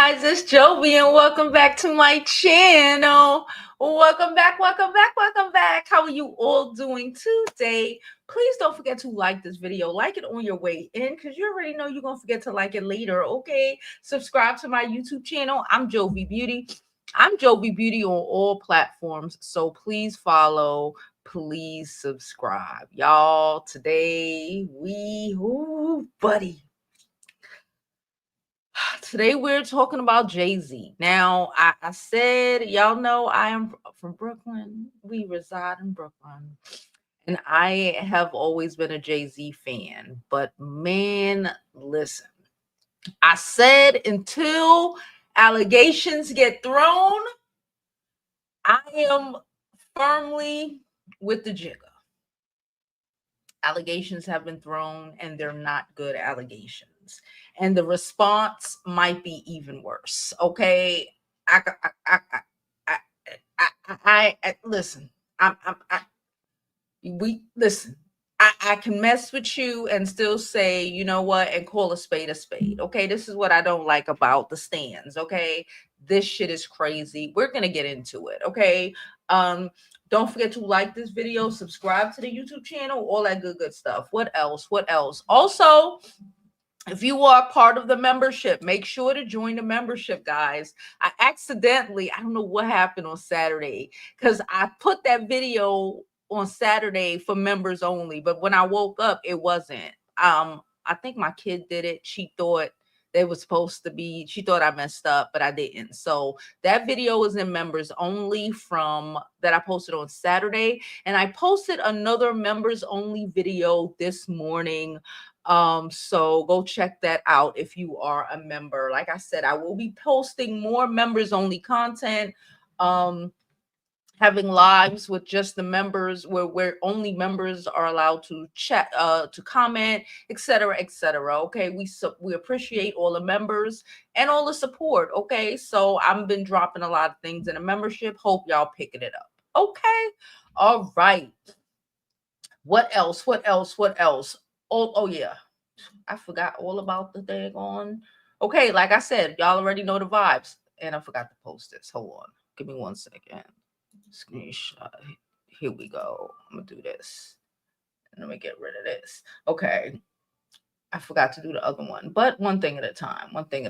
guys, it's Jovi and welcome back to my channel. Welcome back. How are you all doing today? Please don't forget to like this video. Like it on your way in because you already know you're going to forget to like it later, okay? Subscribe to my YouTube channel. I'm Jovi Beauty. I'm Jovi Beauty on all platforms, so please follow. Please subscribe. Y'all, today buddy. Today we're talking about Jay-Z. Now, I said, y'all know I am from Brooklyn. We reside in Brooklyn. And I have always been a Jay-Z fan. But man, listen. I said until allegations get thrown, I am firmly with the jigger. Allegations have been thrown and they're not good allegations. And the response might be even worse. Okay. I listen. We listen. I can mess with you and still say, you know what, and call a spade a spade. Okay. This is what I don't like about the stands. Okay. This shit is crazy. We're gonna get into it. Okay. Don't forget to like this video, subscribe to the YouTube channel, all that good stuff. What else? Also, if you are part of the membership, make sure to join the membership, guys. I don't know what happened on Saturday, because I put that video on Saturday for members only, but when I woke up, it wasn't. I think my kid did it. She thought she thought I messed up, but I didn't. So that video is in members only from that I posted on Saturday. And I posted another members only video this morning. So go check that out if you are a member. Like I said, I will be posting more members only content. Having lives with just the members where only members are allowed to chat, to comment, etc. Okay, we appreciate all the members and all the support. Okay, so I've been dropping a lot of things in a membership. Hope y'all picking it up. Okay, all right. What else? Oh yeah, I forgot all about the thing on. Okay, like I said, y'all already know the vibes, and I forgot to post this. Hold on, give me 1 second. Screenshot. Here we go. I'm gonna do this. And let me get rid of this. Okay. I forgot to do the other one, but one thing at a time. Let me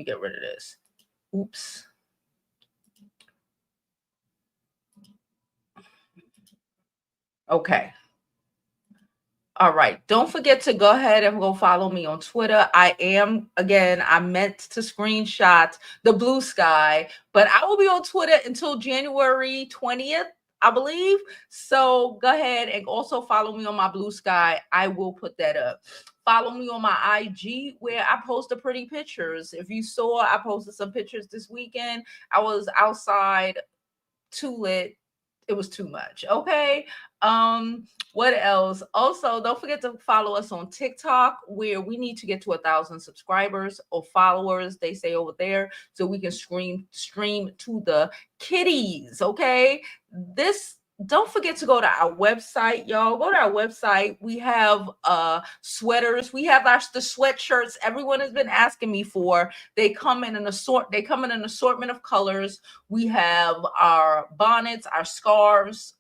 get rid of this. Oops. Okay. All right. Don't forget to go ahead and go follow me on Twitter. I meant to screenshot the blue sky, but I will be on Twitter until January 20th, I believe. So go ahead and also follow me on my blue sky. I will put that up. Follow me on my IG where I post the pretty pictures. If you saw, I posted some pictures this weekend. I was outside, too lit. It was too much. Okay. What else? Also, don't forget to follow us on TikTok, where we need to get to 1,000 subscribers or followers, they say over there, so we can stream to the kiddies. Okay. Don't forget to go to our website, y'all. Go to our website. We have sweaters. We have the sweatshirts everyone has been asking me for. They come in an assortment of colors. We have our bonnets, our scarves.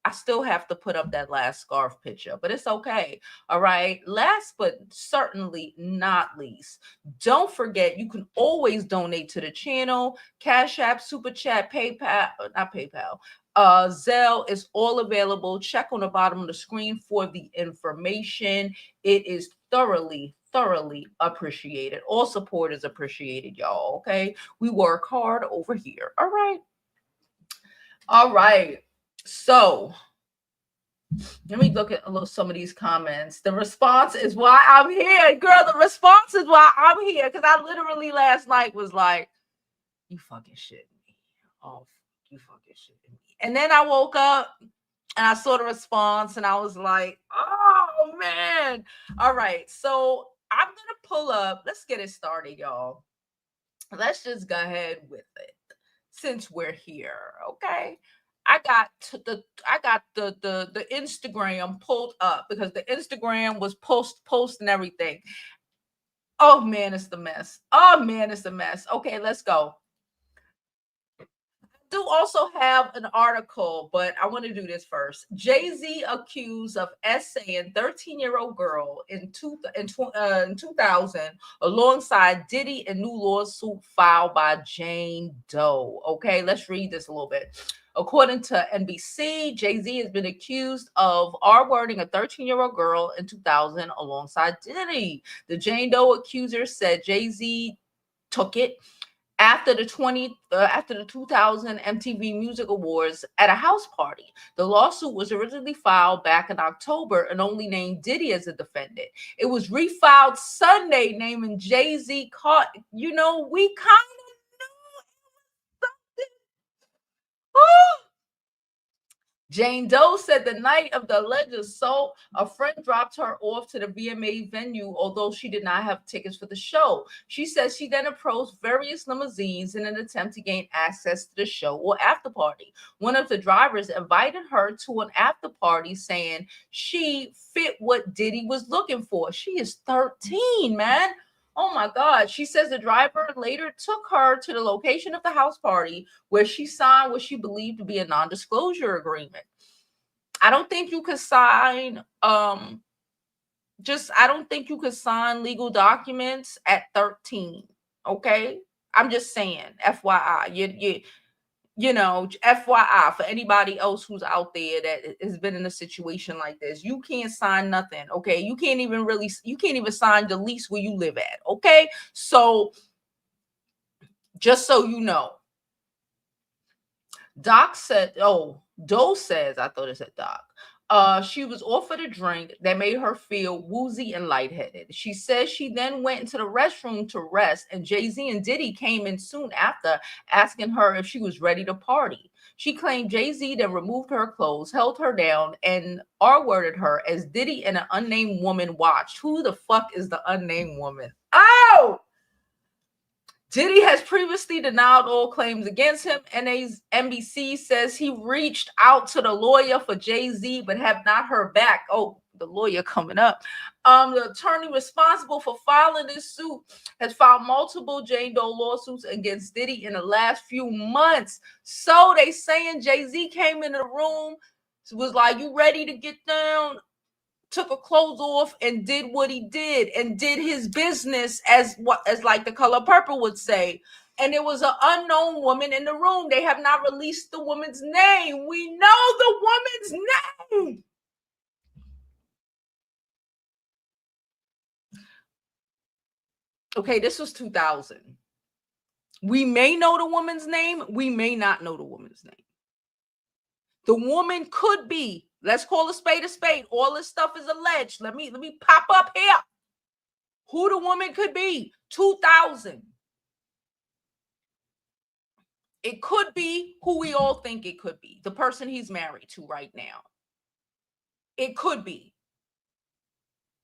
I still have to put up that last scarf picture, but it's okay. All right. Last but certainly not least, don't forget you can always donate to the channel. Cash App, Super Chat, PayPal, not PayPal. Zelle is all available. Check on the bottom of the screen for the information. It is thoroughly appreciated. All support is appreciated, y'all. Okay. We work hard over here. All right. So let me look at some of these comments. The response is why I'm here. Girl, the response is why I'm here. Because I literally last night was like, you fucking shitting me. Oh, you fucking shitting me. And then I woke up and I saw the response and I was like, oh man. All right. So I'm going to pull up. Let's get it started, y'all. Let's just go ahead with it since we're here. Okay. I got the Instagram pulled up because the Instagram was posting everything. Oh man, it's the mess. Oh man, it's a mess. Okay, let's go. Do also have an article, but I want to do this first. Jay-Z accused of essaying 13-year-old girl in 2000 alongside Diddy in new lawsuit filed by Jane Doe. Okay, let's read this a little bit. According to NBC, Jay-Z has been accused of R-wording a 13-year-old girl in 2000 alongside Diddy. The Jane Doe accuser said Jay-Z took it after the 2000 MTV Music Awards at a house party. The lawsuit was originally filed back in October and only named Diddy as a defendant. It was refiled Sunday, naming Jay-Z caught. You know, we kind of know. Jane Doe said the night of the alleged assault, a friend dropped her off to the VMA venue, although she did not have tickets for the show. She says she then approached various limousines in an attempt to gain access to the show or after party. One of the drivers invited her to an after party, saying she fit what Diddy was looking for. She is 13, man. Oh my God. She says the driver later took her to the location of the house party where she signed what she believed to be a non-disclosure agreement. I don't think you could sign I don't think you could sign legal documents at 13. Okay? I'm just saying, FYI. You know, FYI for anybody else who's out there that has been in a situation like this. You can't sign nothing, okay? You can't even sign the lease where you live at, okay? So just so you know, Doc said, oh, Doe says, I thought it said Doc. She was offered a drink that made her feel woozy and lightheaded. She says she then went into the restroom to rest, and Jay-Z and Diddy came in soon after, asking her if she was ready to party. She claimed Jay-Z then removed her clothes, held her down, and R-worded her as Diddy and an unnamed woman watched. Who the fuck is the unnamed woman? Oh! Diddy has previously denied all claims against him. NBC says he reached out to the lawyer for Jay-Z, but have not heard back. Oh, the lawyer coming up. The attorney responsible for filing this suit has filed multiple Jane Doe lawsuits against Diddy in the last few months. So they saying Jay-Z came in the room, was like, "You ready to get down?" Took her clothes off and did what he did and did his business as like The Color Purple would say. And there was an unknown woman in the room. They have not released the woman's name. We know the woman's name. Okay, this was 2000. We may know the woman's name. We may not know the woman's name. The woman could be, let's call a spade a spade. All this stuff is alleged. Let me pop up here. Who the woman could be? 2000. It could be who we all think it could be. The person he's married to right now. It could be.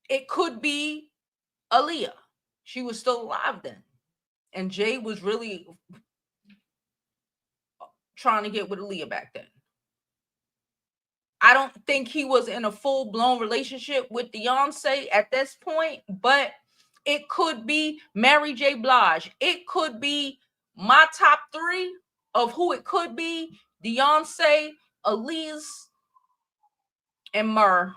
It could be Aaliyah. She was still alive then. And Jay was really trying to get with Aaliyah back then. I don't think he was in a full-blown relationship with Beyonce at this point, but it could be Mary J. Blige. It could be my top three of who it could be: Beyonce, Elise, and Myrrh.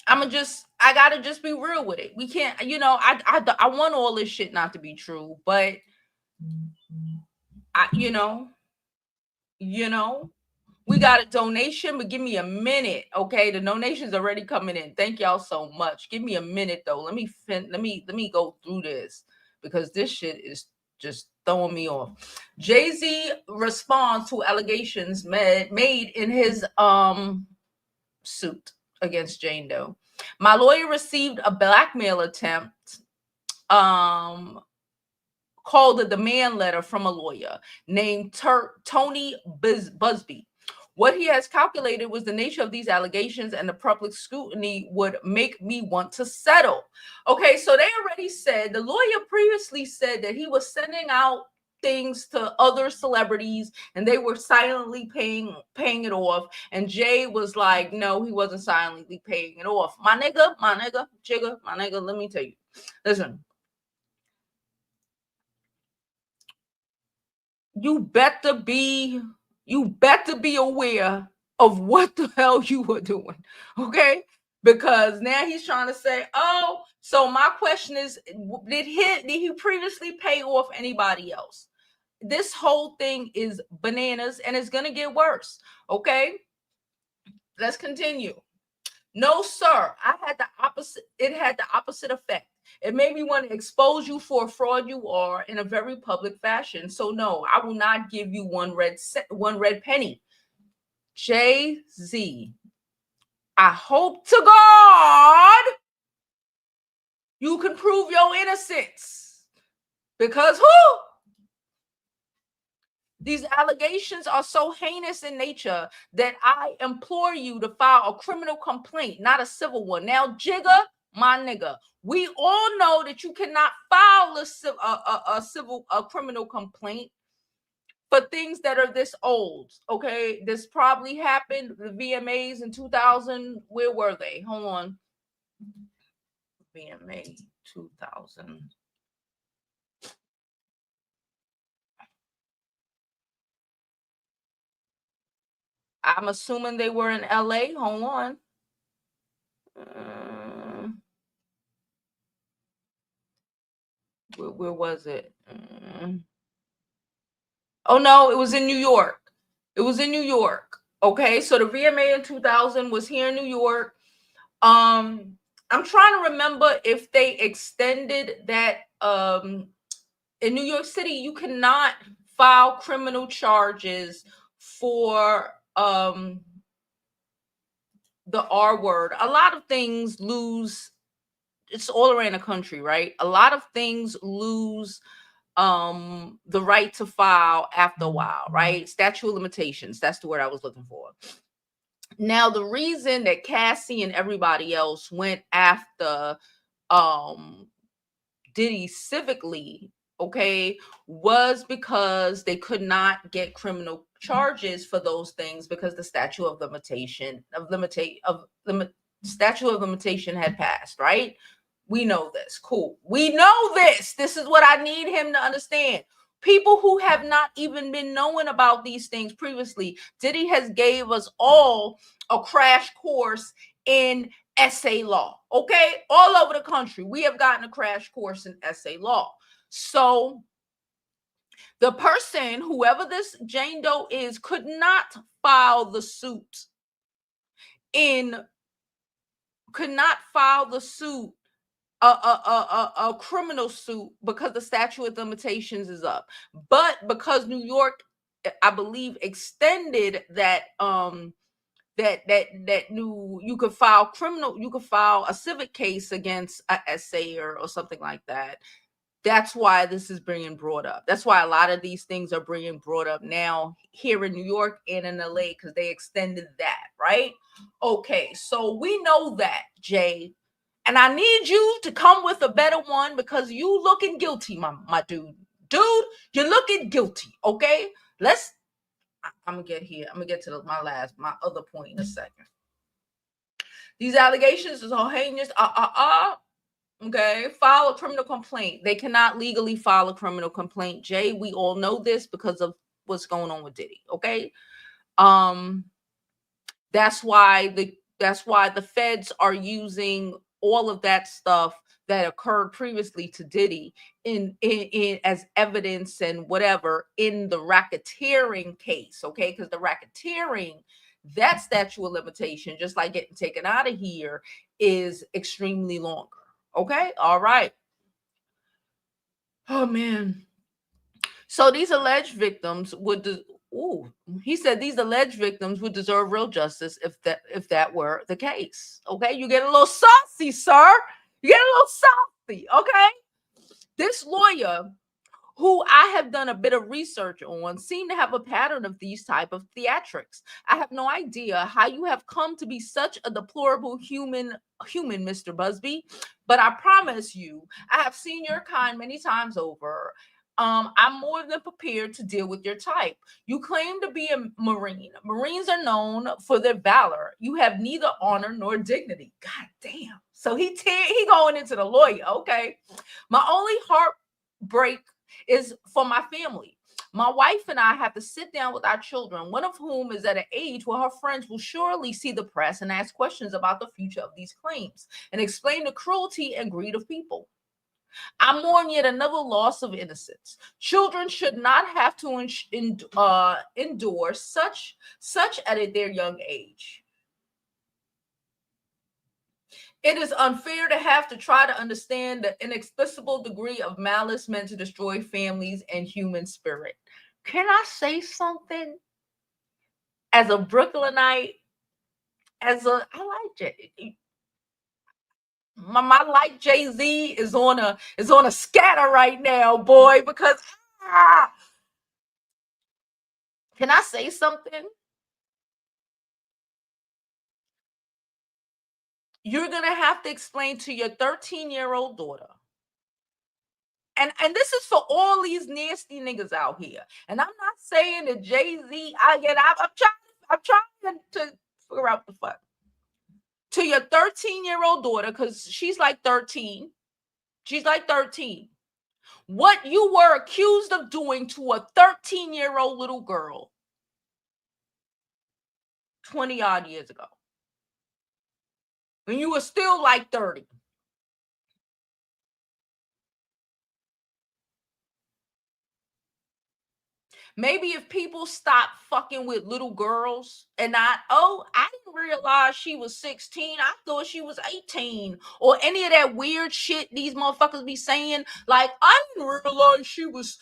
I gotta just be real with it. We can't, I want all this shit not to be true, but we got a donation, but give me a minute, okay? The donation's already coming in. Thank y'all so much. Give me a minute though. Let me go through this because this shit is just throwing me off. Jay-Z responds to allegations made in his suit against Jane Doe. My lawyer received a blackmail attempt called a demand letter from a lawyer named Tony Buzbee. What he has calculated was the nature of these allegations and the public scrutiny would make me want to settle. Okay, so they already said, the lawyer previously said that he was sending out things to other celebrities, and they were silently paying it off. And Jay was like, no, he wasn't silently paying it off. My nigga, Jigga, my nigga, let me tell you. Listen, you better be aware of what the hell you were doing, okay? Because now he's trying to say, oh, so my question is, did he previously pay off anybody else? This whole thing is bananas, and it's gonna get worse. Okay, let's continue. No, sir, I had the opposite. It had the opposite effect. It made me want to expose you for a fraud you are in a very public fashion. So no, I will not give you one red penny. Jay-Z, I hope to God you can prove your innocence, because who? These allegations are so heinous in nature that I implore you to file a criminal complaint, not a civil one. Now, Jigga, my nigga, we all know that you cannot file a criminal complaint for things that are this old. Okay, this probably happened. The VMAs in 2000. Where were they? Hold on. VMA 2000. I'm assuming they were in LA. Hold on. Where was it? Oh no, it was in New York. It was in New York. Okay, so the VMA in 2000 was here in New York. I'm trying to remember if they extended that. In New York City, you cannot file criminal charges for the R word. A lot of things lose. It's all around the country, right? A lot of things lose the right to file after a while, right? Statute of limitations. That's the word I was looking for. Now, the reason that Cassie and everybody else went after Diddy civically, okay, was because they could not get criminal charges for those things because the statute of limitation statute of limitation had passed, right? We know this. Cool. We know this. This is what I need him to understand. People who have not even been knowing about these things previously, Diddy has gave us all a crash course in essay law. Okay, all over the country, we have gotten a crash course in essay law. So the person, whoever this Jane Doe is, could not file the suit a criminal suit because the statute of limitations is up. But because New York, I believe, extended that you could file a civic case against a essay or something like that. That's why this is being brought up. That's why a lot of these things are being brought up now here in New York and in LA, because they extended that, right? Okay, so we know that, Jay. And I need you to come with a better one because you looking guilty, my dude. Dude, you're looking guilty, okay? I'm gonna get here. I'm gonna get to my other point in a second. These allegations is all heinous. Okay, file a criminal complaint. They cannot legally file a criminal complaint. Jay, we all know this because of what's going on with Diddy. Okay, that's why the feds are using all of that stuff that occurred previously to Diddy in as evidence and whatever in the racketeering case. Okay, because the racketeering, that statute of limitation, just like getting taken out of here, is extremely longer. Okay, all right. Oh man. So these alleged victims he said these alleged victims would deserve real justice if that were the case. Okay, you get a little saucy, sir. You get a little saucy. Okay, this lawyer, who I have done a bit of research on, seem to have a pattern of these type of theatrics. I have no idea how you have come to be such a deplorable human, Mr. Buzbee, but I promise you, I have seen your kind many times over. I'm more than prepared to deal with your type. You claim to be a Marine. Marines are known for their valor. You have neither honor nor dignity. God damn. So he going into the lawyer. Okay. My only heartbreak is for my family. My wife and I have to sit down with our children, one of whom is at an age where her friends will surely see the press and ask questions about the future of these claims and explain the cruelty and greed of people. I mourn yet another loss of innocence. Children should not have to endure such at their young age. It is unfair to have to try to understand the inexplicable degree of malice meant to destroy families and human spirit. Can I say something? As a Brooklynite, I like Jay. My like Jay-Z is on a scatter right now, boy, because can I say something? You're going to have to explain to your 13-year-old daughter. And this is for all these nasty niggas out here. And I'm not saying that Jay-Z, I'm trying to figure out the fuck. To your 13-year-old daughter, because she's like 13. She's like 13. What you were accused of doing to a 13-year-old little girl 20 odd years ago. When you were still like 30. Maybe if people stop fucking with little girls and I didn't realize she was 16. I thought she was 18. Or any of that weird shit these motherfuckers be saying. Like, I didn't realize she was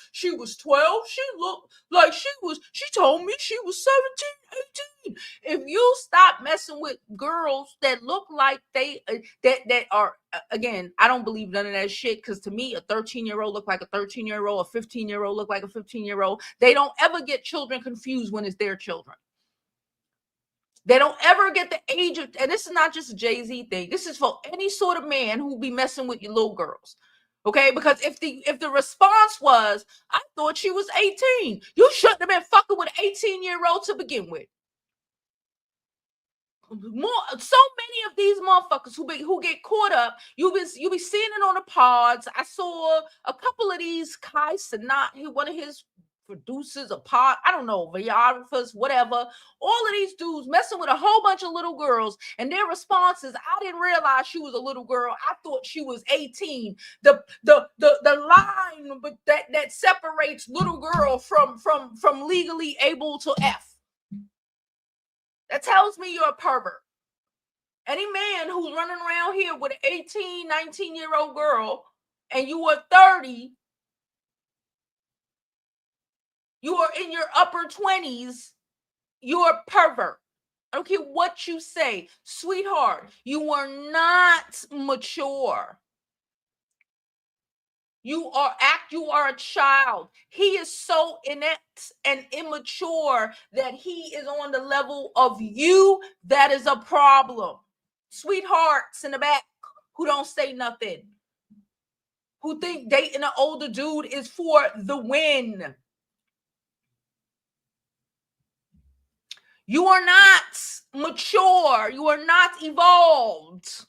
12. She looked like she told me she was 17, 18. If you stop messing with girls that look like they that are again, I don't believe none of that shit, because to me a 13-year-old look like a 13-year-old, a 15-year-old look like a 15-year-old. They don't ever get children confused when it's their children. They don't ever get the age of, and this is not just a Jay-Z thing. This is for any sort of man who be messing with your little girls. Okay, because if the response was, I thought she was 18, you shouldn't have been fucking with an 18-year-old to begin with. So many of these motherfuckers who get caught up, you be seeing it on the pods. I saw a couple of these Kai Sanat, one of his producers, a pod, I don't know, videographers, whatever. All of these dudes messing with a whole bunch of little girls, and their responses, I didn't realize she was a little girl. I thought she was 18. The line that separates little girl from legally able to F. That tells me you're a pervert. Any man who's running around here with an 18, 19-year-old girl and you are 30, you are in your upper 20s, you're a pervert. I don't care what you say. Sweetheart, you are not mature. You are a child. He is so inept and immature that he is on the level of you. That is a problem. Sweethearts in the back who don't say nothing, who think dating an older dude is for the win. You are not mature. You are not evolved.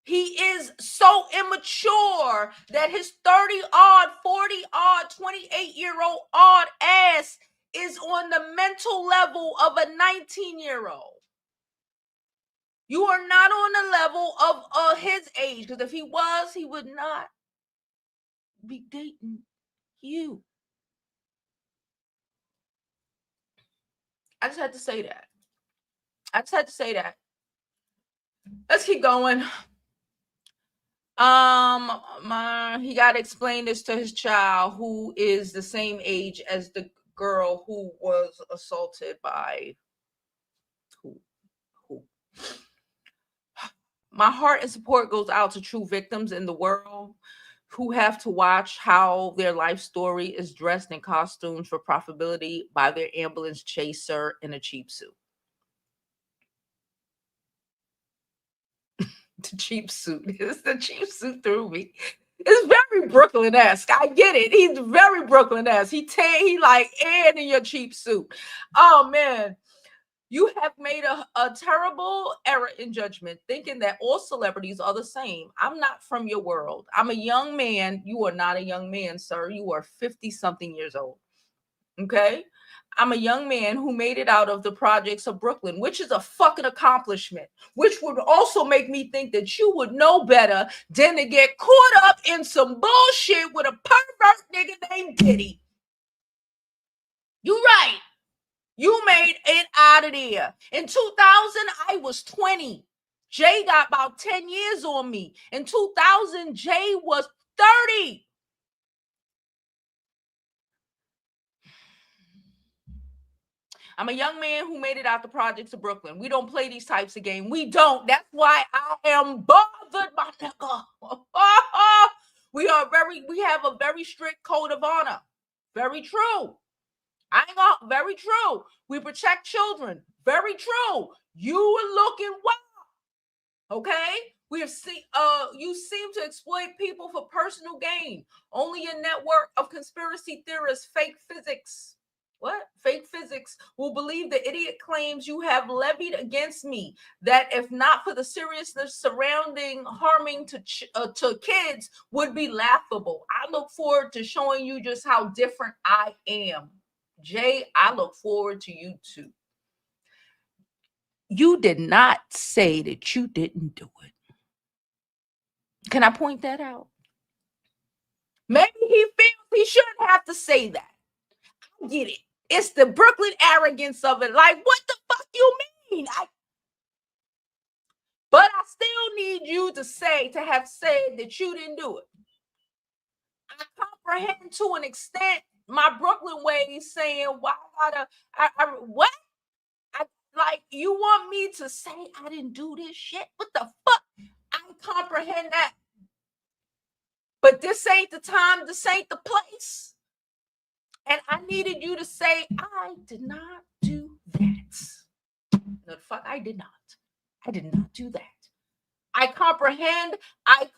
He is so immature that his 30-odd, 40-odd, 28-year-old odd ass is on the mental level of a 19-year-old. You are not on the level of his age, because if he was, he would not be dating you. I just had to say that. Let's keep going. He got to explain this to his child, who is the same age as the girl who was assaulted by who. My heart and support goes out to true victims in the world who have to watch how their life story is dressed in costumes for profitability by their ambulance chaser in a cheap suit. The cheap suit. It's the cheap suit through me. It's very very Brooklyn-esque. I get it. He's very Brooklyn-esque. He like and in your cheap suit. Oh man. You have made a terrible error in judgment, thinking that all celebrities are the same. I'm not from your world. I'm a young man. You are not a young man, sir. You are 50 something years old. Okay. I'm a young man who made it out of the projects of Brooklyn, which is a fucking accomplishment, which would also make me think that you would know better than to get caught up in some bullshit with a pervert nigga named Diddy. You right. You made it out of there. In 2000, I was 20. Jay got about 10 years on me. In 2000, Jay was 30. I'm a young man who made it out the projects of Brooklyn. We don't play these types of games. We don't. That's why I am bothered, my nigga. We have a very strict code of honor. Very true. Very true. We protect children. Very true. You were looking wild. Okay? We have seen you seem to exploit people for personal gain. Only a network of conspiracy theorists, fake physics. What? Fake physics will believe the idiot claims you have levied against me, that if not for the seriousness surrounding harming to kids would be laughable. I look forward to showing you just how different I am. Jay, I look forward to you too. You did not say that you didn't do it. Can I point that out? Maybe he feels he shouldn't have to say that. I get it. It's the Brooklyn arrogance of it. Like, what the fuck you mean? But I still need you to have said that you didn't do it. I comprehend to an extent my Brooklyn ways saying, why what? Like, you want me to say I didn't do this shit? What the fuck? I comprehend that. But this ain't the time, this ain't the place. And I needed you to say, I did not do that. No, fuck, I did not. I did not do that. I comprehend. I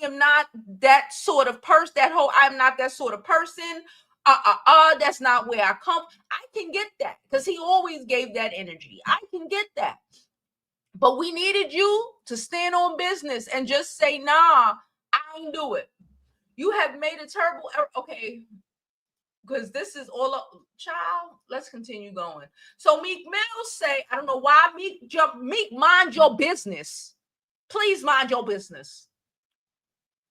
am not that sort of person. I'm not that sort of person. That's not where I come. I can get that because he always gave that energy. I can get that. But we needed you to stand on business and just say, nah, I ain't do it. You have made a terrible error. Okay. Because this is all up, child. Let's continue going. So Meek Mill say, I don't know why Meek mind your business. Please mind your business.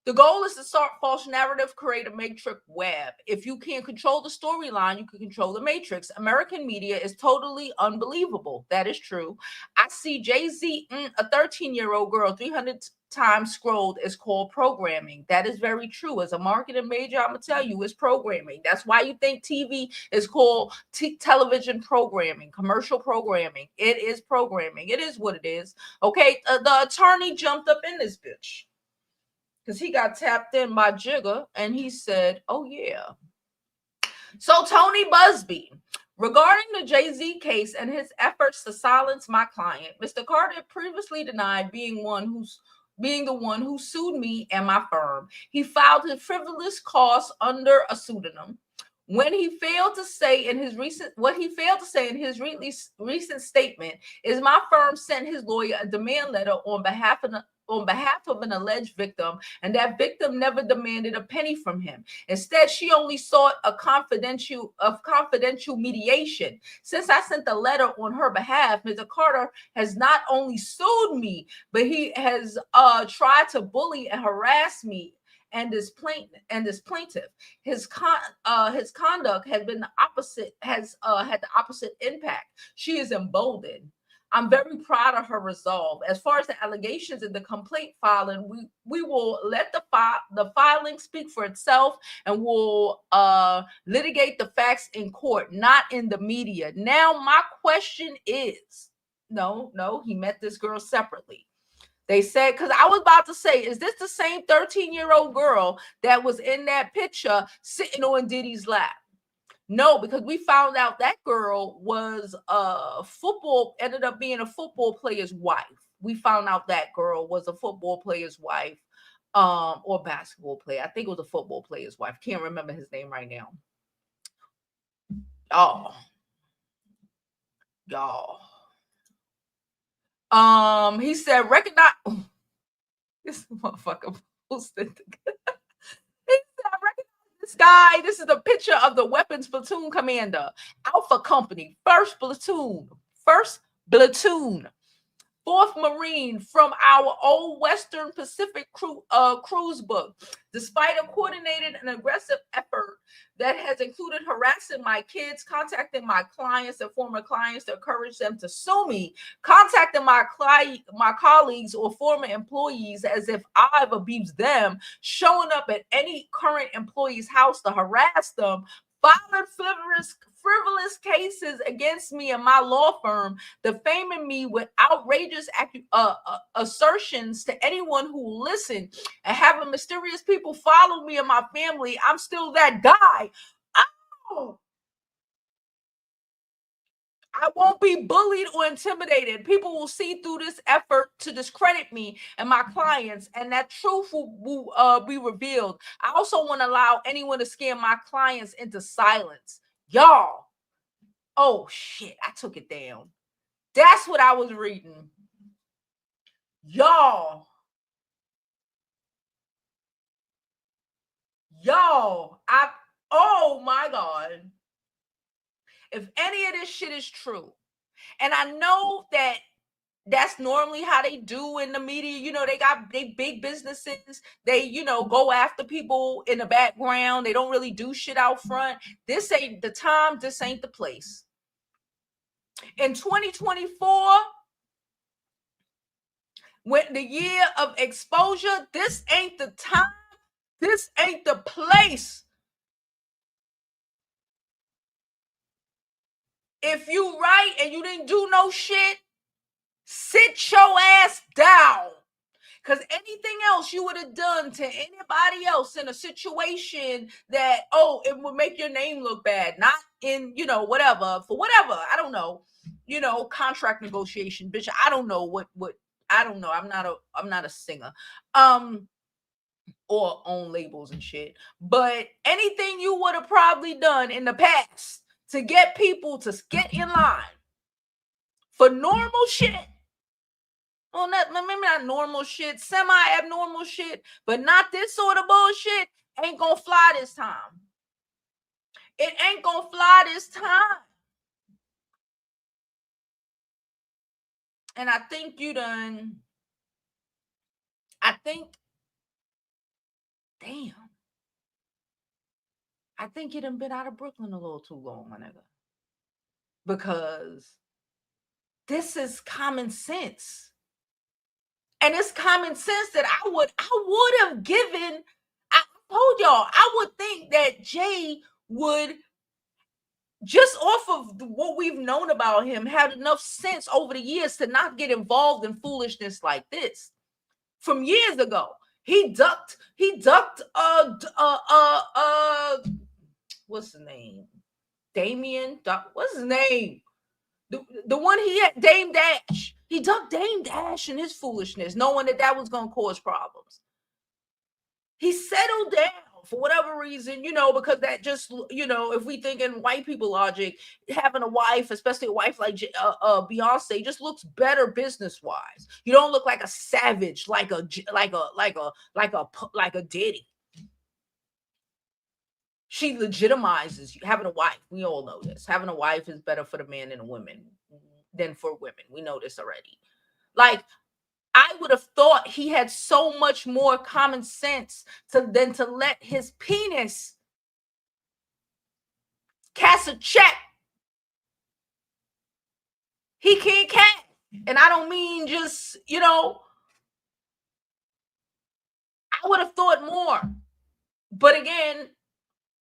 The goal is to start false narrative, create a matrix web. If you can't control the storyline, you can control the matrix. American media is totally unbelievable. That is true. I see Jay-Z, a 13-year-old girl, 300 times scrolled is called programming. That is very true. As a marketing major, I'm going to tell you, it's programming. That's why you think TV is called television programming, commercial programming. It is programming. It is what it is. Okay, the attorney jumped up in this bitch because he got tapped in by Jigga, and he said, oh, yeah. So Tony Buzbee, regarding the Jay-Z case and his efforts to silence my client, Mr. Carter previously denied being the one who sued me and my firm. He filed his frivolous cause under a pseudonym. When he failed to say in his recent statement is my firm sent his lawyer a demand letter on behalf of an alleged victim, and that victim never demanded a penny from him. Instead, she only sought a confidential mediation. Since I sent the letter on her behalf, Mr. Carter has not only sued me, but he has tried to bully and harass me and this plaintiff. His conduct has been the opposite, had the opposite impact. She is emboldened. I'm very proud of her resolve. As far as the allegations in the complaint filing, we will let the filing speak for itself, and we'll litigate the facts in court, not in the media. Now, my question is, no, he met this girl separately. They said, because I was about to say, is this the same 13-year-old girl that was in that picture sitting on Diddy's lap? No, because we found out that girl was ended up being a football player's wife. We found out that girl was a football player's wife. or basketball player. I think it was a football player's wife. Can't remember his name right now. Y'all. He said, recognize this motherfucker posted. He said, recognize this guy. This is a picture of the weapons platoon commander, Alpha Company, first platoon, 4th Marine from our old Western Pacific cruise book. Despite a coordinated and aggressive effort that has included harassing my kids, contacting my clients and former clients to encourage them to sue me, contacting my colleagues or former employees as if I've abused them, showing up at any current employee's house to harass them, filing frivolous cases against me and my law firm, defaming me with outrageous assertions to anyone who will listen, and having mysterious people follow me and my family. I'm still that guy. Oh, I won't be bullied or intimidated. People will see through this effort to discredit me and my clients, and that truth will be revealed. I also want to allow anyone to scare my clients into silence. Y'all, oh shit, I took it down. That's what I was reading. Y'all, oh my God. If any of this shit is true, and I know that that's normally how they do in the media. You know, they big businesses. They, you know, go after people in the background. They don't really do shit out front. This ain't the time. This ain't the place. In 2024, when the year of exposure, this ain't the time. This ain't the place. If you right and you didn't do no shit, sit your ass down. Because anything else you would have done to anybody else in a situation that, oh, it would make your name look bad, not in, you know, whatever, for whatever, I don't know, you know, contract negotiation, bitch. I don't know what, I don't know. I'm not a singer, or own labels and shit. But anything you would have probably done in the past to get people to get in line for normal shit. Well, maybe not normal shit, semi-abnormal shit, but not this sort of bullshit. Ain't gonna fly this time. It ain't gonna fly this time. And I think you done. Damn. I think you done been out of Brooklyn a little too long, my nigga. Because this is common sense. And it's common sense that I would have given. I told y'all, I would think that Jay would, just off of what we've known about him, had enough sense over the years to not get involved in foolishness like this. From years ago, he ducked what's his name? Damien, what's his name? The one he had, Dame Dash. He ducked Dame Dash and his foolishness, knowing that was going to cause problems. He settled down for whatever reason, you know, because that just, you know, if we think in white people logic, having a wife, especially a wife like Beyonce, just looks better business wise. You don't look like a savage, like a Diddy. She legitimizes you. Having a wife, we all know this. Having a wife is better for the man than for women. We know this already. Like, I would have thought he had so much more common sense than to let his penis cast a check. He can't cash. And I don't mean just, you know, I would have thought more. But again,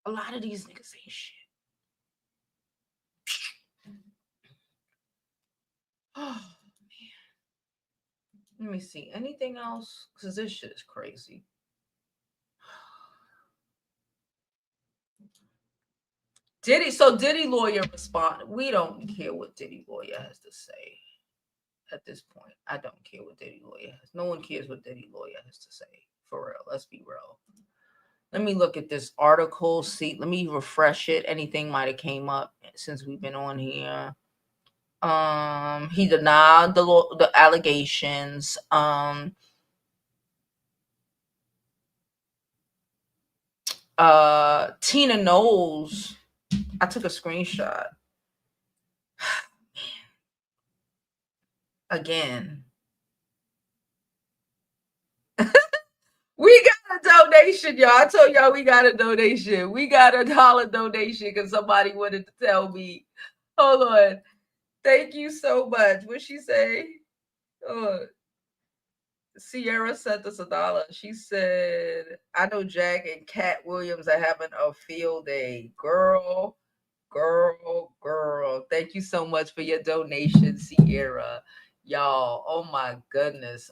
a lot of these niggas ain't shit. Oh, man. Let me see. Anything else? Because this shit is crazy. Diddy lawyer responded. We don't care what Diddy lawyer has to say at this point. I don't care what Diddy lawyer has. No one cares what Diddy lawyer has to say. For real. Let's be real. Let me look at this article. See, let me refresh it. Anything might have came up since we've been on here. He denied the allegations. Tina Knowles. I took a screenshot. Again. We got a donation, y'all. I told y'all we got a donation. We got $1 donation because somebody wanted to tell me. Hold on. Thank you so much. What'd she say? Sierra sent us $1. She said, I know Jack and Cat Williams are having a field day. Girl. Thank you so much for your donation, Sierra. Y'all, oh my goodness.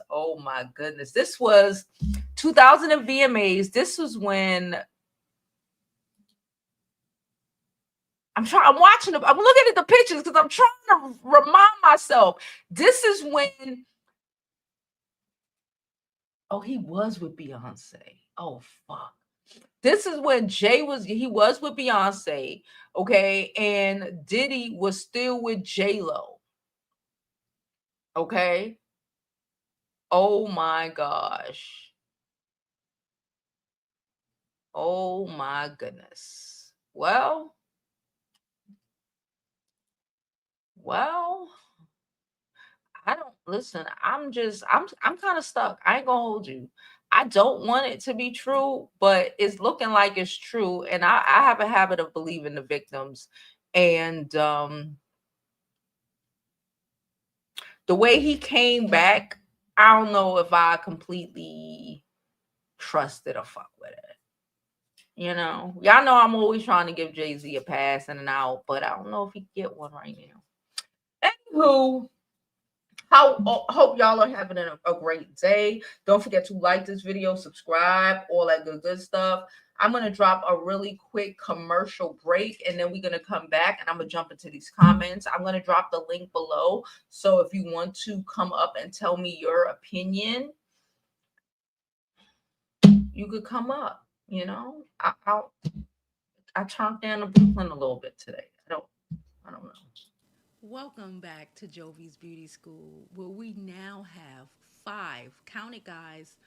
This was 2000 VMAs. This was when I'm watching I'm looking at the pictures because I'm trying to remind myself. This is when he was with Beyonce. Oh fuck. This is when he was with Beyonce, okay, and Diddy was still with J-Lo. Okay. Oh my gosh. Oh my goodness. Well, I don't listen. I'm kind of stuck. I ain't gonna hold you. I don't want it to be true, but it's looking like it's true. And I have a habit of believing the victims. And the way he came back, I don't know if I completely trusted or fuck with it. Y'all know I'm always trying to give Jay-Z a pass and an out, but I don't know if he can get one right now. Anywho, hope y'all are having a great day. Don't forget to like this video, subscribe, all that good stuff. I'm going to drop a really quick commercial break, and then we're going to come back, and I'm going to jump into these comments. I'm going to drop the link below, so if you want to come up and tell me your opinion, you could come up. I chomped down to Brooklyn a little bit today. I don't know. Welcome back to Jovi's Beauty School, where we now have count it guys,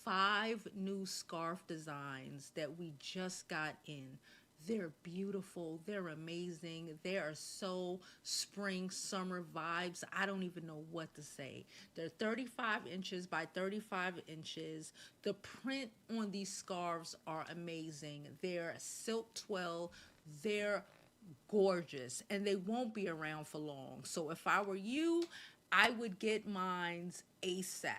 5 new scarf designs that we just got in. They're beautiful, they're amazing, they are so spring, summer vibes. I don't even know what to say. They're 35 inches by 35 inches. The print on these scarves are amazing. They're silk twill, they're gorgeous, and they won't be around for long. So if I were you, I would get mines ASAP.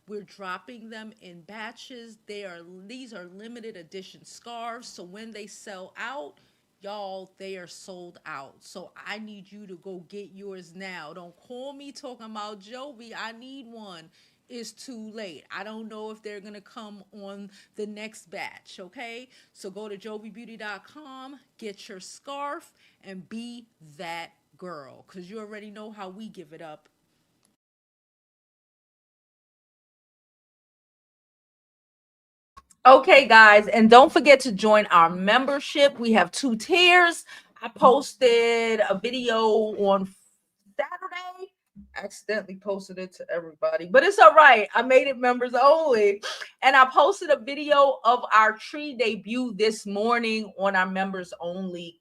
We're dropping them in batches. These are limited edition scarves, so when they sell out, y'all, they are sold out. So I need you to go get yours now. Don't call me talking about Jovi, I need one. Is too late. I don't know if they're gonna come on the next batch, okay? So go to jovibeauty.com, get your scarf, and be that girl, because you already know how we give it up. Okay, guys, and don't forget to join our membership. We have 2 tiers. I posted a video on Saturday. Accidentally posted it to everybody, but it's all right. I made it members only. And I posted a video of our tree debut this morning on our members only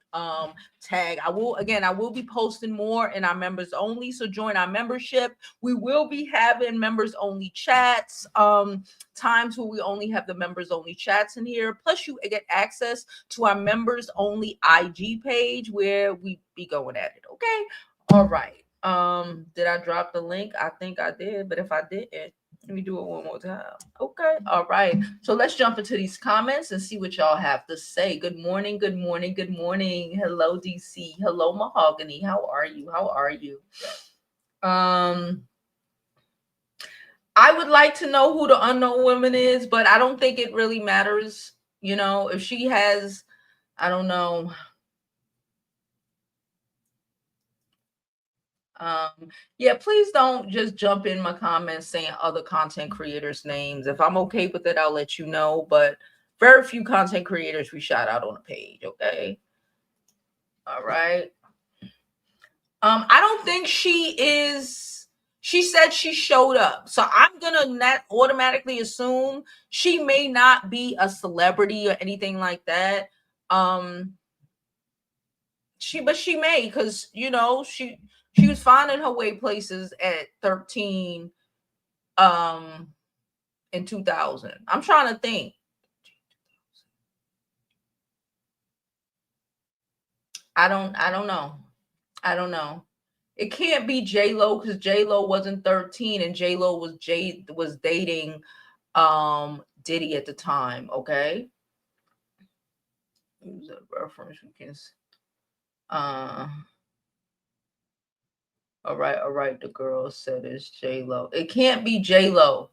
tag. I will be posting more in our members only. So join our membership. We will be having members only chats. Times where we only have the members only chats in here. Plus, you get access to our members only IG page where we be going at it. Okay. All right. Did I drop the link? I think I did, but if I didn't, let me do it one more time. Okay. All right. So let's jump into these comments and see what y'all have to say. Good morning. Good morning. Good morning. Hello, DC. Hello, Mahogany. How are you? How are you? I would like to know who the unknown woman is, but I don't think it really matters. If she has, I don't know. Yeah, please don't just jump in my comments saying other content creators' names. If I'm okay with it, I'll let you know. But very few content creators we shout out on the page. Okay. All right. I don't think she is. She said she showed up, so I'm gonna not automatically assume she may not be a celebrity or anything like that. Um, but she may, because she was finding her way places at 13 in 2000. I'm trying to think. I don't know. I don't know. It can't be J-Lo, because J-Lo wasn't 13 and J-Lo was dating Diddy at the time. Okay. Use a reference we can uh all right, the girl said it's J-Lo. It can't be J-Lo.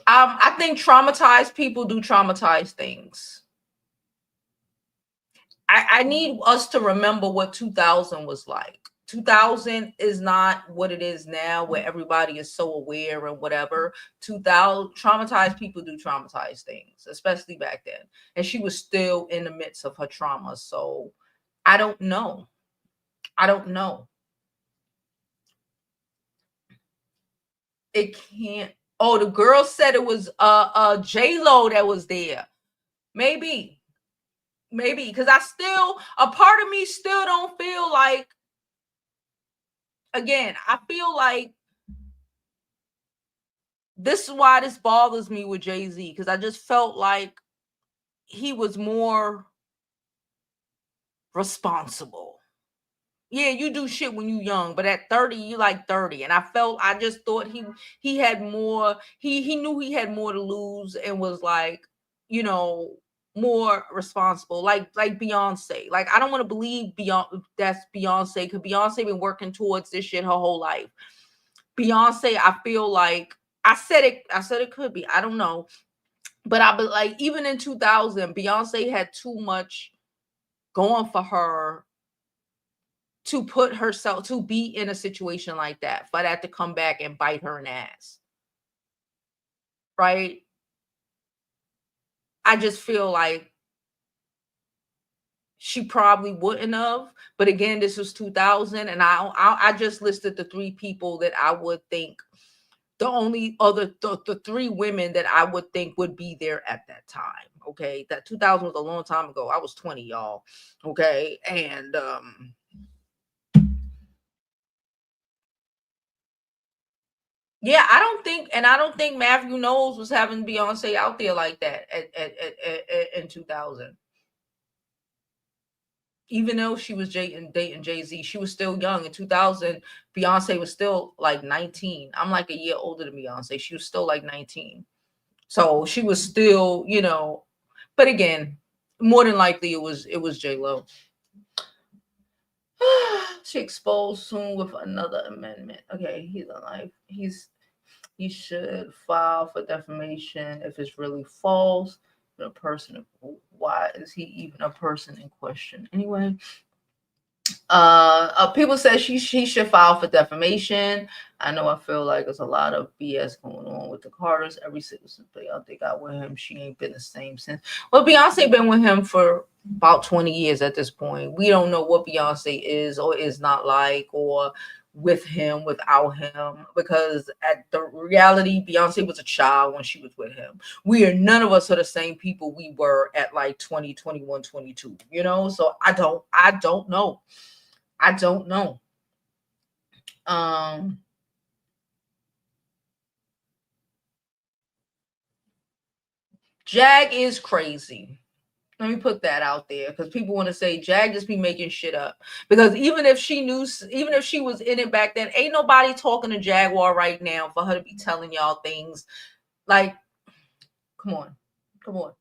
I think traumatized people do traumatized things. I need us to remember what 2000 was like. 2000 is not what it is now, where everybody is so aware and whatever. 2000 traumatized people do traumatized things, especially back then. And she was still in the midst of her trauma. So I don't know. I don't know. It can't. Oh, the girl said it was J-Lo that was there. Maybe. Maybe, because a part of me still don't feel like, again, I feel like this is why this bothers me with Jay-Z, because I just felt like he was more responsible. Yeah, you do shit when you young, but at 30, you like 30. And I just thought he had more, he knew he had more to lose, and was like, you know, more responsible. Like Beyonce. Like, I don't want to believe that's Beyonce, because Beyonce been working towards this shit her whole life. Beyonce, I feel like I said it could be. I don't know. But I be like, even in 2000, Beyonce had too much going for her to put herself to be in a situation like that, for that to come back and bite her in the ass. Right? I just feel like she probably wouldn't have. But again, this was 2000, and I just listed the three people that I would think, the only other the three women that I would think would be there at that time. Okay, that 2000 was a long time ago. I was 20, y'all. Okay, and yeah, I don't think Matthew Knowles was having Beyonce out there like that in 2000. Even though she was dating Jay-Z, she was still young. In 2000, Beyonce was still like 19. I'm like a year older than Beyonce. She was still like 19. So she was still, but again, more than likely it was J-Lo. She exposed soon with another amendment. Okay, he's alive. He should file for defamation if it's really false. But a person, why is he even a person in question anyway? People say he should file for defamation. I know, I feel like there's a lot of BS going on with the Carters. Every citizen they got with him, she ain't been the same since. Well, Beyonce been with him for about 20 years at this point. We don't know what Beyonce is or is not like, or with him, without him, because at the reality, Beyonce was a child when she was with him. None of us are the same people we were at like 20, 21, 22, so I don't know. I don't know. Jag is crazy. Let me put that out there, because people want to say Jag just be making shit up. Because even if she was in it back then, ain't nobody talking to Jaguar right now for her to be telling y'all things like, come on, come on.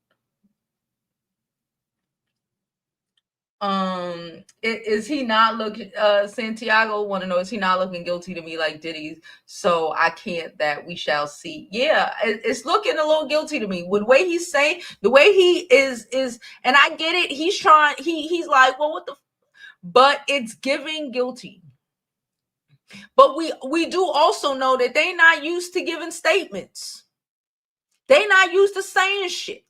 Is he not looking, Santiago want to know, is he not looking guilty to me like Diddy? So I can't, that we shall see. Yeah, it's looking a little guilty to me with the way he's saying, the way he is, and I get it. He's trying, he's like, well, what the but it's giving guilty. But we do also know that they not used to giving statements. They not used to saying shit.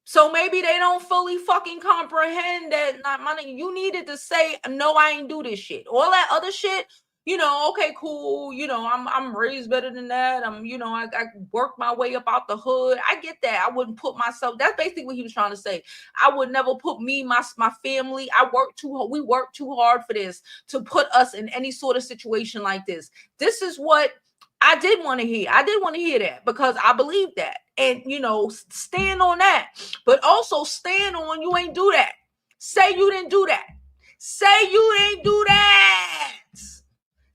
So maybe they don't fully fucking comprehend that. Not money. You needed to say, no, I ain't do this shit. All that other shit, okay, cool. I'm raised better than that. I worked my way up out the hood. I get that. I wouldn't put myself. That's basically what he was trying to say. I would never put my family. We worked too hard for this to put us in any sort of situation like this. This is what I did want to hear. I did want to hear that because I believe that. And, stand on that. But also stand on you ain't do that. Say you didn't do that. Say you ain't do that.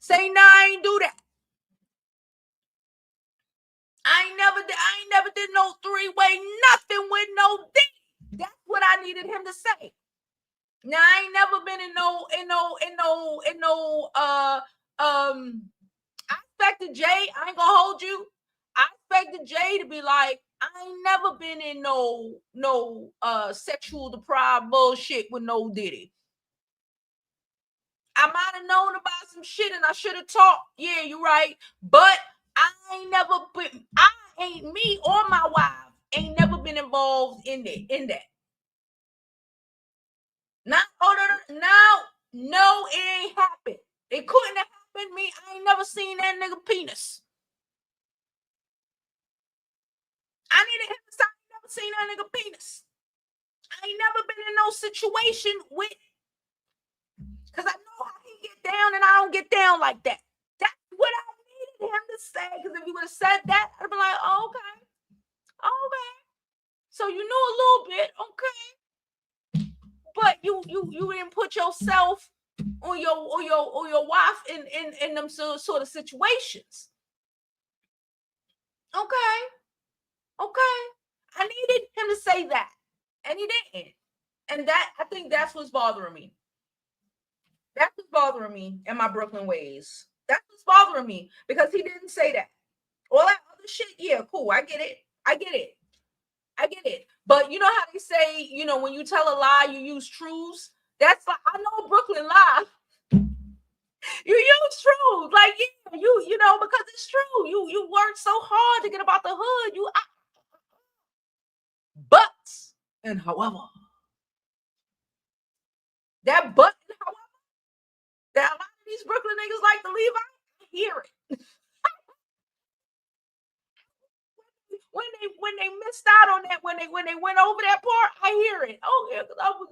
Say, nah, I ain't do that. I ain't never did no three-way nothing with no dick. That's what I needed him to say. Now, I ain't never been in no I expected Jay, I ain't gonna hold you. I expected Jay to be like, I ain't never been in no sexual deprived bullshit with no Diddy. I might have known about some shit and I should have talked. Yeah, you're right. But me or my wife ain't never been involved in that. Not no, it ain't happened. It couldn't have happened. Me, I ain't never seen that nigga penis. I needed him to say I ain't never seen that nigga penis. I ain't never been in no situation with, because I know how he get down and I don't get down like that. That's what I needed him to say. Because if he would have said that, I'd be like, oh, okay. So you knew a little bit, okay. But you didn't put yourself or your wife in them sort of situations. Okay. I needed him to say that. And he didn't. And I think that's what's bothering me. That's what's bothering me in my Brooklyn ways. That's what's bothering me because he didn't say that. All that other shit, yeah, cool. I get it. But you know how they say, when you tell a lie, you use truths. That's like, I know a Brooklyn lie. You use truths, like because it's true. You worked so hard to get about the hood. But and however, that but and however, that a lot of these Brooklyn niggas like to leave out, I hear it. When they missed out on that, when they went over that part, I hear it. Oh yeah, because I was,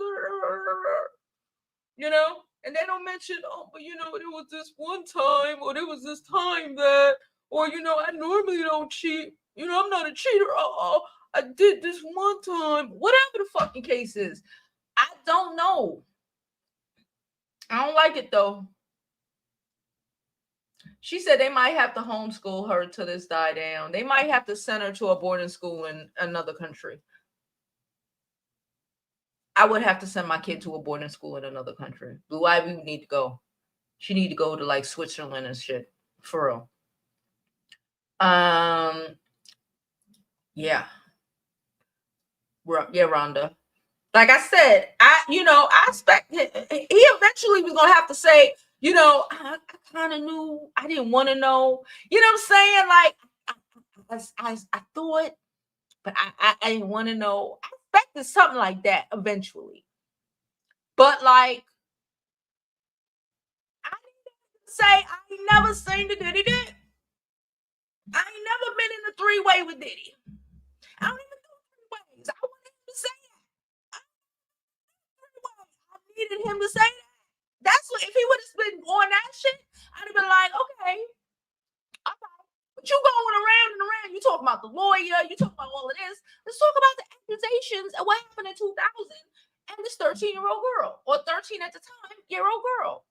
and they don't mention, but there was this one time, or there was this time that, or I normally don't cheat. I'm not a cheater. I did this one time. Whatever the fucking case is, I don't know. I don't like it though. She said they might have to homeschool her till this die down. They might have to send her to a boarding school in another country. I would have to send my kid to a boarding school in another country. Blue Ivy would need to go. She need to go to like Switzerland and shit. For real. Yeah. Yeah, Rhonda. Like I said, I expect he eventually was gonna have to say, I kind of knew, I didn't want to know. You know what I'm saying? Like I thought, but I didn't want to know. I expected something like that eventually. But like, I didn't say I ain't never seen the Diddy dick. I ain't never been in a three-way with Diddy. I don't even do three ways. I wanted him to say that. I needed him to say that. That's what, if he would have been on that shit, I'd have been like, okay. But you going around and around. You talking about the lawyer. You talking about all of this. Let's talk about the accusations of what happened in 2000 and this 13-year-old girl, or 13 at the time, year-old girl.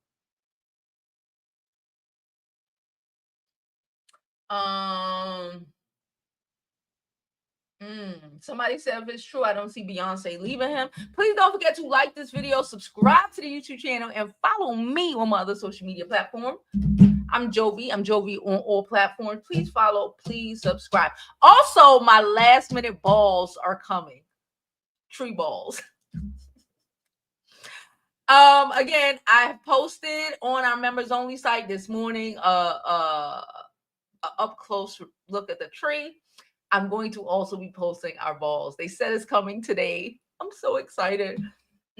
Somebody said if it's true, I don't see Beyonce leaving him. Please don't forget to like this video, subscribe to the YouTube channel, and follow me on my other social media platform. I'm Jovi. I'm Jovi on all platforms. Please follow. Please subscribe. Also, my last minute balls are coming. Tree balls. Again, I posted on our members only site this morning a up close look at the tree. I'm going to also be posting our balls. They said it's coming today. I'm so excited.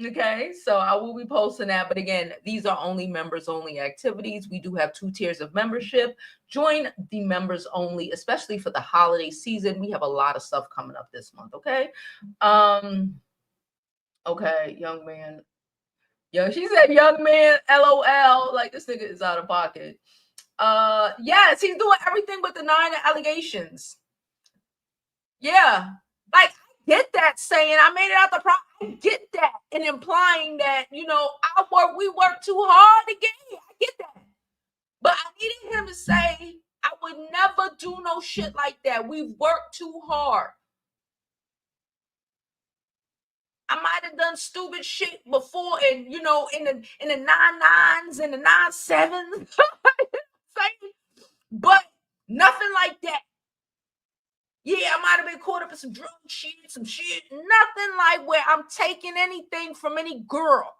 Okay, so I will be posting that. But again, these are only members only activities. We do have 2 tiers of membership. Join the members only, especially for the holiday season. We have a lot of stuff coming up this month. Okay. Okay, young man. Yo, she said young man, LOL. Like this nigga is out of pocket. Yes, he's doing everything but denying the allegations. Yeah. Like I get that saying I made it out the problem. I get that and implying that, we work too hard to get here. I get that. But I needed him to say I would never do no shit like that. We've worked too hard. I might have done stupid shit before, and in the 9/9s and the 9/7s, but nothing like that. Yeah, I might have been caught up in some drug shit, some shit. Nothing like where I'm taking anything from any girl.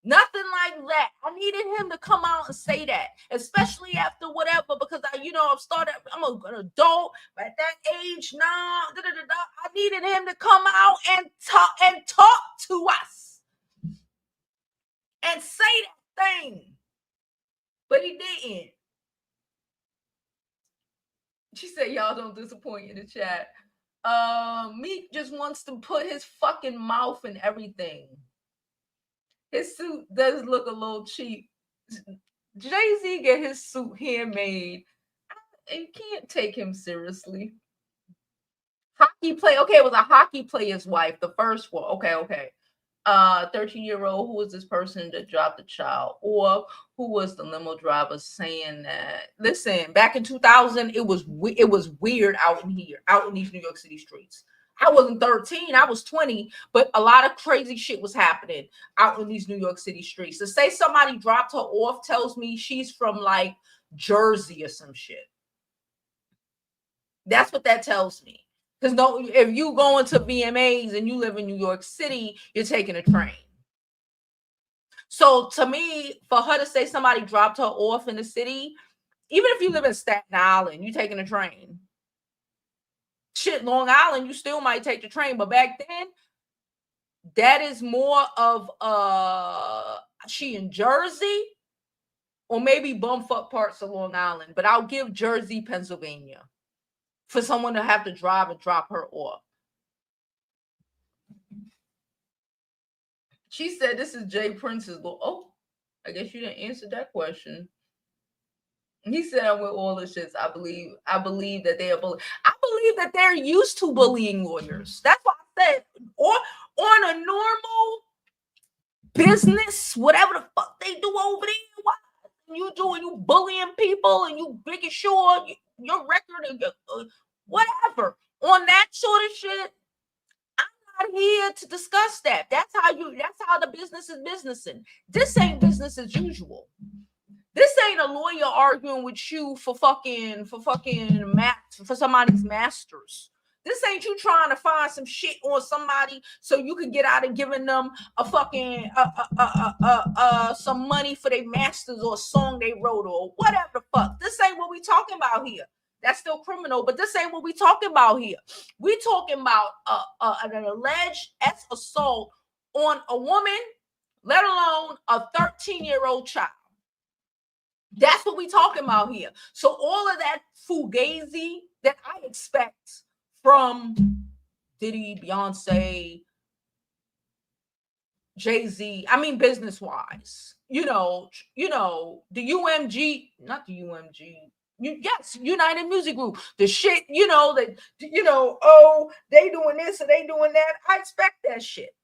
Nothing like that. I needed him to come out and say that, especially after whatever, because I'm an adult, but at that age now, I needed him to come out and talk to us and say that thing. But he didn't. She said, y'all don't disappoint in the chat. Meek just wants to put his fucking mouth in everything. His suit does look a little cheap. Jay-Z get his suit handmade. You can't take him seriously. Hockey play. Okay, it was a hockey player's wife, the first one. Okay. 13-year-old, who was this person that dropped the child, or who was the limo driver saying that? Listen, back in 2000, it was weird out in these New York City streets. I wasn't 13, I was 20, but a lot of crazy shit was happening out in these New York City streets. To say somebody dropped her off tells me she's from like Jersey or some shit. That's what that tells me. Because if you going to VMAs and you live in New York City, you're taking a train. So to me, for her to say somebody dropped her off in the city, even if you live in Staten Island, you taking a train. Shit, Long Island, you still might take the train. But back then, that is more of she in Jersey or maybe bumfuck parts of Long Island. But I'll give Jersey, Pennsylvania for someone to have to drive and drop her off. She said this is Jay Prince's goal. Oh, I guess you didn't answer that question. He said with all the shits, I believe that they are I believe that they're used to bullying lawyers. That's what I said. Or on a normal business, whatever the fuck they do over there, what you doing? You bullying people and you making sure your record and whatever. On that sort of shit, I'm not here to discuss that. That's how the business is businessing. This ain't business as usual. This ain't a lawyer arguing with you for somebody's masters. This ain't you trying to find some shit on somebody so you can get out of giving them a fucking some money for their masters or a song they wrote or whatever the fuck. This ain't what we talking about here. That's still criminal, but this ain't what we talking about here. We talking about an alleged assault on a woman, let alone a 13-year-old child. That's what we talking about here. So all of that fugazi that I expect from Diddy, Beyonce, Jay-Z, I mean business-wise, the UMG, not the UMG, yes, United Music Group, the shit, oh, they doing this or they doing that. I expect that shit.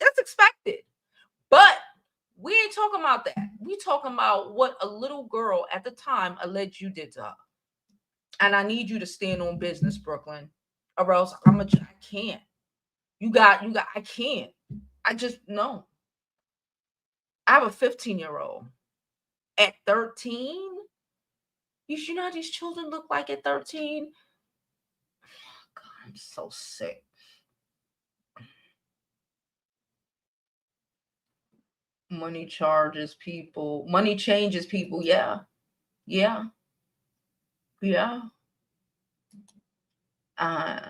That's expected. But we ain't talking about that. We talking about what a little girl at the time alleged you did to her. And I need you to stand on business, Brooklyn, or else I can't. I can't. I just, no. I have a 15-year-old. At 13, you know how these children look like at 13? Oh, God, I'm so sick. Money charges people. Money changes people. Yeah. Yeah. Yeah. Uh,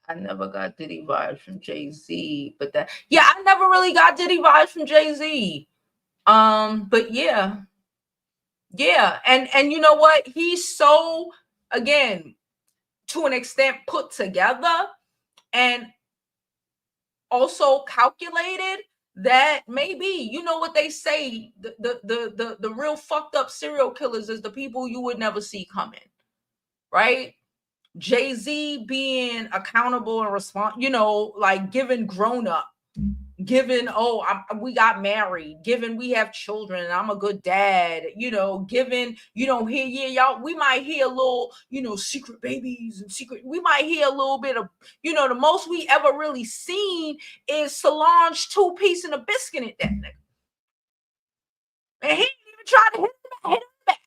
I never got Diddy vibes from Jay-Z, but I never really got Diddy vibes from Jay-Z. But yeah. Yeah. And you know what? He's so, again, to an extent put together and also calculated that maybe, you know what they say, the real fucked up serial killers is the people you would never see coming, right? Jay-Z being accountable and like given grown up, given, we got married, given we have children, and I'm a good dad, given you don't hear, y'all, we might hear a little, secret babies and secret, we might hear a little bit of, the most we ever really seen is Solange two-piece and a biscuit at that nigga. And he didn't even try to hit him back.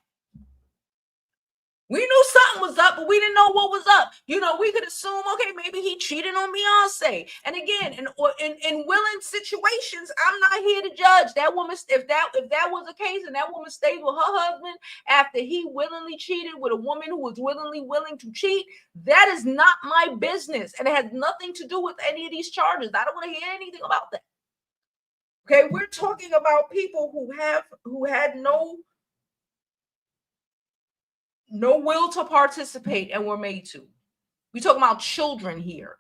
We knew something was up, but we didn't know what was up. We could assume, okay, maybe he cheated on Beyonce. And again, in willing situations, I'm not here to judge that woman. If that was the case, and that woman stayed with her husband after he willingly cheated with a woman who was willingly willing to cheat, that is not my business, and it has nothing to do with any of these charges. I don't want to hear anything about that. Okay, we're talking about people who had no will to participate and were made to. We talking about children here.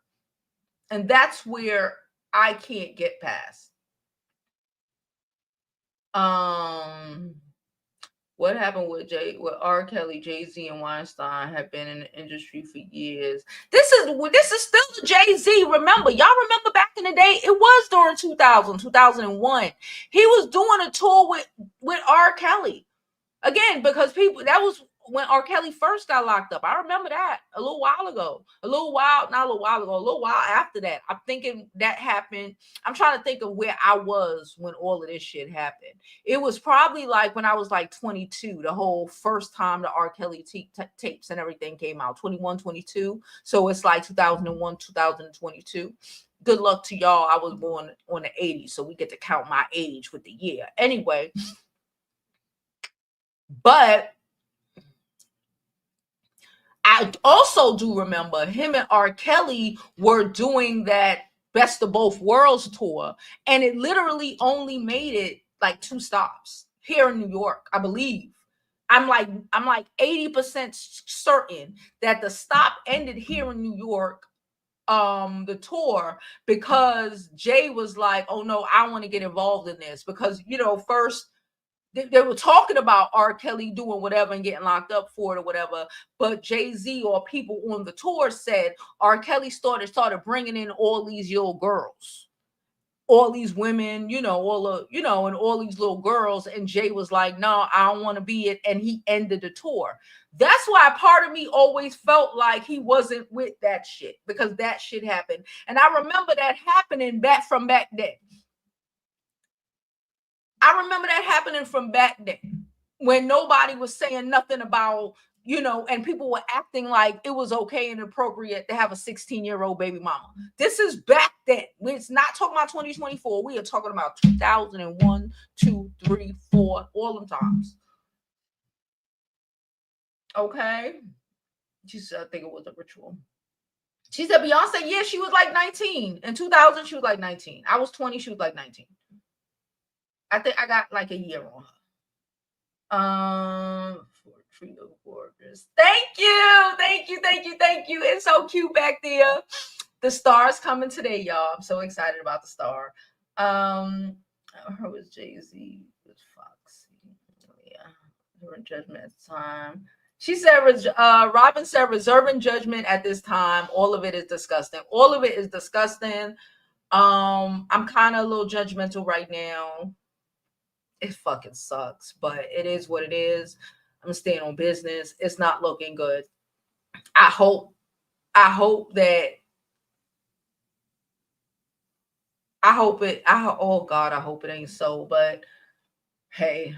And that's where I can't get past. What happened with R. Kelly, Jay-Z, and Weinstein have been in the industry for years. This is still the Jay-Z. Remember, y'all remember back in the day, it was during 2001. He was doing a tour with R. Kelly. Again, because that was when R. Kelly first got locked up. I remember that a little while ago. A little while after that. I'm thinking that happened. I'm trying to think of where I was when all of this shit happened. It was probably like when I was like 22, the whole first time the R. Kelly tapes and everything came out, 21, 22. So it's like 2001, 2022. Good luck to y'all. I was born on the 80s, so we get to count my age with the year. Anyway, but I also do remember him and R. Kelly were doing that Best of Both Worlds tour, and it literally only made it like 2 stops here in New York, I believe. I'm like 80% certain that the stop ended here in New York, the tour, because Jay was like, "Oh no, I want to get involved in this," because first they were talking about R. Kelly doing whatever and getting locked up for it or whatever. But Jay-Z or people on the tour said R. Kelly started bringing in all these little girls, all these women, all the, and all these little girls. And Jay was like, "No, I don't want to be it." And he ended the tour. That's why part of me always felt like he wasn't with that shit, because that shit happened. And I remember that happening from back then. I remember that happening from back then, when nobody was saying nothing about, and people were acting like it was okay and appropriate to have a 16-year-old baby mama. This is back then. It's not talking about 2024. We are talking about 2001, 2, 3, 4, all them times. Okay. She said, I think it was a ritual. She said, Beyonce, yeah, she was like 19. In 2000, she was like 19. I was 20, she was like 19. I think I got like a year on her. For a trio gorgeous. Thank you. It's so cute back there. The star's coming today, y'all. I'm so excited about the star. Her was Jay-Z with Foxy. Yeah, her judgment at the time. She said, Robin said, reserving judgment at this time. All of it is disgusting. I'm kind of a little judgmental right now. It fucking sucks, but it is what it is. I'm staying on business. It's not looking good. I hope that oh God, I hope it ain't so, but hey.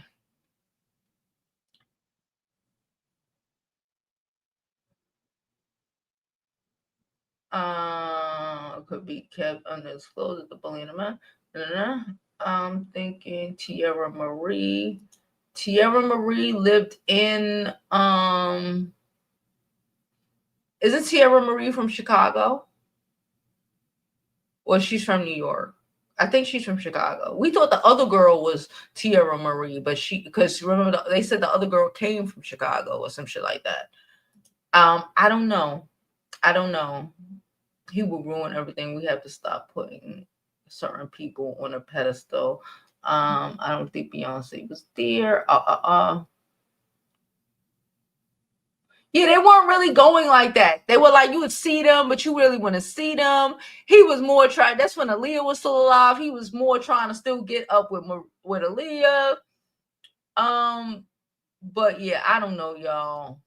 Could be kept undisclosed at the bullying amount. I'm thinking Tierra Marie. Tierra Marie lived in isn't Tierra Marie from Chicago? Or she's from New York? I think she's from Chicago. We thought the other girl was Tierra Marie, but because remember they said the other girl came from Chicago or some shit like that. I don't know. I don't know. He will ruin everything. We have to stop putting certain people on a pedestal. I don't think Beyonce was there. Yeah, they weren't really going like that. They were like, you would see them, but you really want to see them. He was more trying. That's when Aaliyah was still alive. He was more trying to still get up with Aaliyah. But yeah, I don't know, y'all.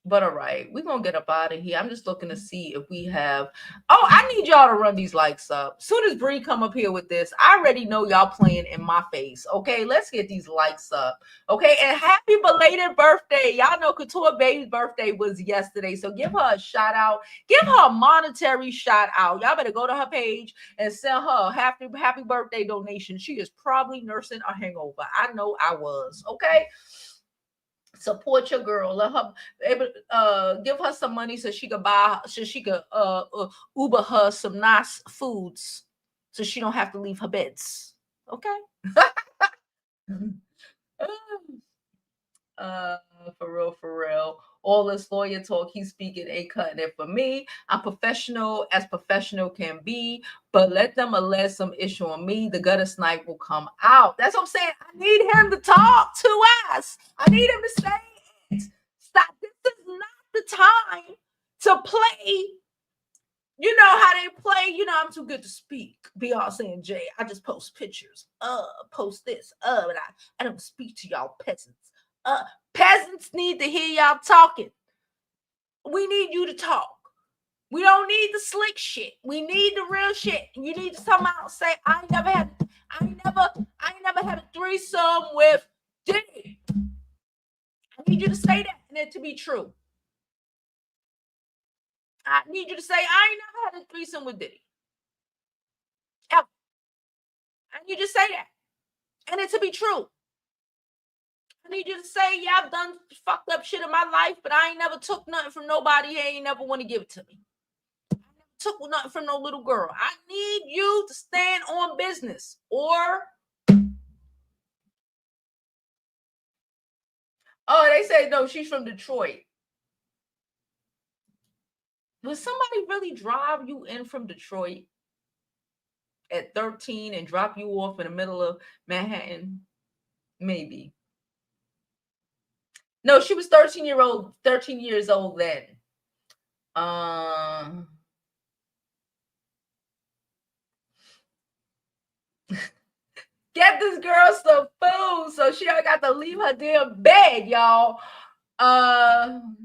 But all right, we're gonna get up out of here. I'm just looking to see if we have. Oh, I need y'all to run these likes up. Soon as Bree come up here with this, I already know y'all playing in my face. Okay, let's get these likes up. Okay, and happy belated birthday. Y'all know Couture Baby's birthday was yesterday, so give her a shout out. Give her a monetary shout out. Y'all better go to her page and send her a happy birthday donation. She is probably nursing a hangover. I know I was. Okay. Support your girl. Let her give her some money so she could Uber her some nice foods so she don't have to leave her beds. Okay. uh for real. All this lawyer talk he's speaking ain't cutting it for me. I'm professional as professional can be, but let them allege some issue on me. The gutter snipe will come out. That's what I'm saying. I need him to talk to us. I need him to say it. Stop. This is not the time to play. You know how they play. You know, I'm too good to speak. Beyonce and Jay. I just post pictures. Post this. But I don't speak to y'all peasants. Peasants need to hear y'all talking. We need you to talk. We don't need the slick shit. We need the real shit. You need to come out and say, I ain't never had a threesome with Diddy. I need you to say that and it to be true. I need you to say, I ain't never had a threesome with Diddy. Ever. I need you to say that. And it to be true. I need you to say, yeah, I've done fucked up shit in my life, but I ain't never took nothing from nobody. He ain't never want to give it to me. I never took nothing from no little girl. I need you to stand on business. Or, oh, they say, no, she's from Detroit. Would somebody really drive you in from Detroit at 13 and drop you off in the middle of Manhattan? Maybe. No, she was 13 years old then. Get this girl some food so she ain't got to leave her damn bed, y'all.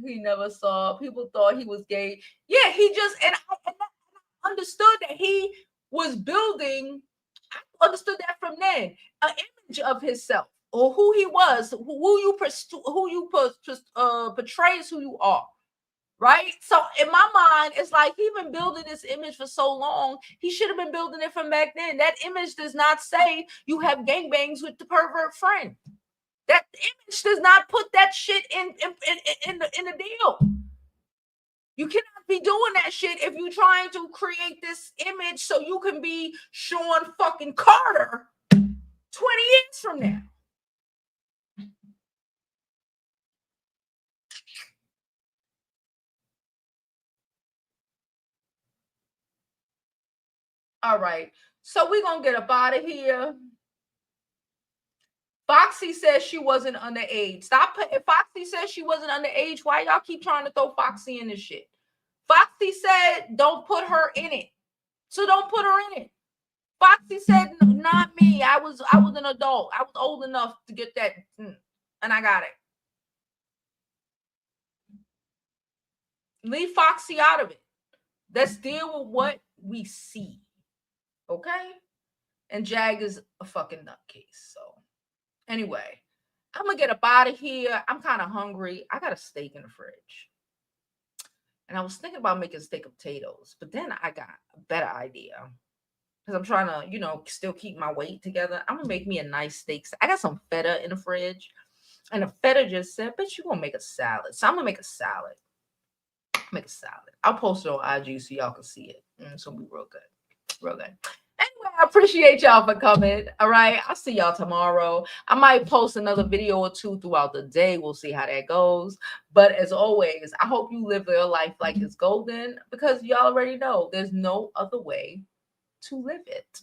He never saw. People thought he was gay. Yeah, he just and I understood that he was building. I understood that from then an image of himself or who he was, who you portrays who you are. Right? So in my mind, it's like he's been building this image for so long. He should have been building it from back then. That image does not say you have gangbangs with the pervert friend. That image does not put that shit in the deal. You cannot be doing that shit if you're trying to create this image so you can be Sean fucking Carter 20 years from now. All right. So we're going to get up out of here. Foxy says she wasn't underage. Stop. If Foxy says she wasn't underage, why y'all keep trying to throw Foxy in this shit? Foxy said, don't put her in it. So don't put her in it. Foxy said, not me. I was an adult. I was old enough to get that. And I got it. Leave Foxy out of it. Let's deal with what we see. Okay? And Jag is a fucking nutcase. So anyway, I'm gonna get up out of here. I'm kind of hungry. I got a steak in the fridge. And I was thinking about making steak and potatoes, but then I got a better idea. because I'm trying to, still keep my weight together. I'm gonna make me a nice steak. I got some feta in the fridge, and the feta just said, "Bitch, you gonna make a salad?" So I'm gonna make a salad. Make a salad. I'll post it on IG so y'all can see it. It's gonna be real good, real good. Anyway, I appreciate y'all for coming. All right, I'll see y'all tomorrow. I might post another video or two throughout the day. We'll see how that goes. But as always, I hope you live your life like it's golden, because y'all already know there's no other way to live it.